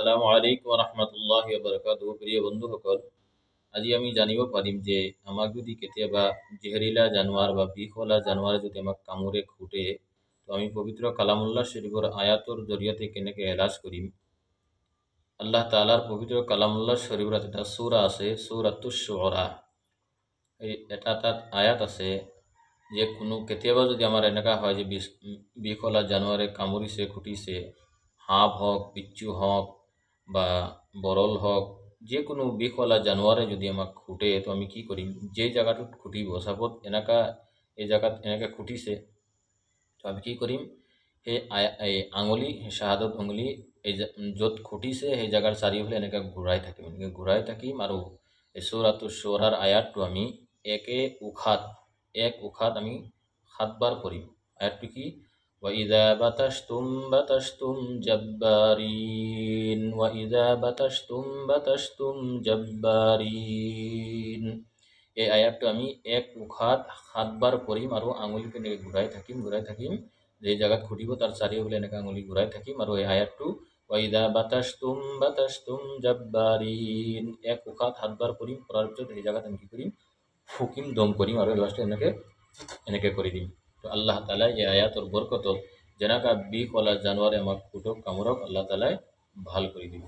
আসসালামু আলাইকুম ৰহমতুল্লাহি বাৰাকাতুহু। প্ৰিয় বন্ধুসকল, আজি আমি জানিব পাৰিম যে আমাক যদি কেতিয়াবা জেহেৰিলা জানোৱাৰ বা বিষওয়ালা জানোৱাৰে যদি আমাক কামুৰে খুটে, তো আমি পবিত্ৰ কালামুল্লাহ শৰীফৰ আয়াতৰ জৰিয়তে কেনেকৈ এলাজ কৰিম। আল্লাহ তাআলাৰ পবিত্ৰ কালামুল্লাহ শৰীফত এটা সূৰা আছে, সূৰাতুশ শুআৰা। এই এটা তাত আয়াত আছে যে কোনো কেতিয়াবা যদি আমাৰ এনেকুৱা হয় যে বিষওয়ালা জানোৱাৰে কামুৰিছে খুটিছে, সাপ হওক, বিচ্ছু হওক বা বৰল হওক, যে কোনো বিষওয়ালা জানোৱাৰে যদি আমাক খুটে, তো আমি কি কৰিম। যে জায়গাটোত খুটিব, সাপোজ এনেকা এই জায়গাত এনেকৈ খুটিছে, তো আমি কি কৰিম, এই আঙুলি, শাহাদত আঙুলি এই য'ত খুটিছে সেই জায়গাৰ চাৰিওফালে এনেকৈ ঘূৰাই থাকিম আৰু এই সূৰাতুশ শুআৰাৰ আয়াতটো আমি এক উশাত আমি 7 বাৰ পঢ়িম। আয়াতটো কি, وَإِذَا بَطَشْتُمْ بَطَشْتُمْ جَبَّارِينَ وَإِذَا بَطَشْتُمْ بَطَشْتُمْ جَبَّارِينَ। এই আয়াতটো আমি এক উশাত 7 বাৰ পঢ়িম আৰু আঙুলিটো এনেকৈ ঘূৰাই থাকিম। যে জায়গাত খুটিব তাৰ চাৰিওফালে এনেকৈ আঙুলি ঘূৰাই থাকিম আৰু এই আয়াতটো وَإِذَا بَطَشْتُمْ بَطَشْتُمْ جَبَّارِينَ এক উশাত 7 বাৰ পঢ়িম। পঢ়াৰ পিছত সেই জায়গাত আমি কি কৰিম, ফুকিম, দম কৰিম আৰু লাষ্টে এনেকৈ কৰি দিম। তো আল্লাহ তাআলা এই আয়াতৰ বৰকতত যেনেকা বিষওয়ালা জানোয়াৰে আমাক খুটক কামুৰক, আল্লাহ তাআলাই ভাল কৰে দিব।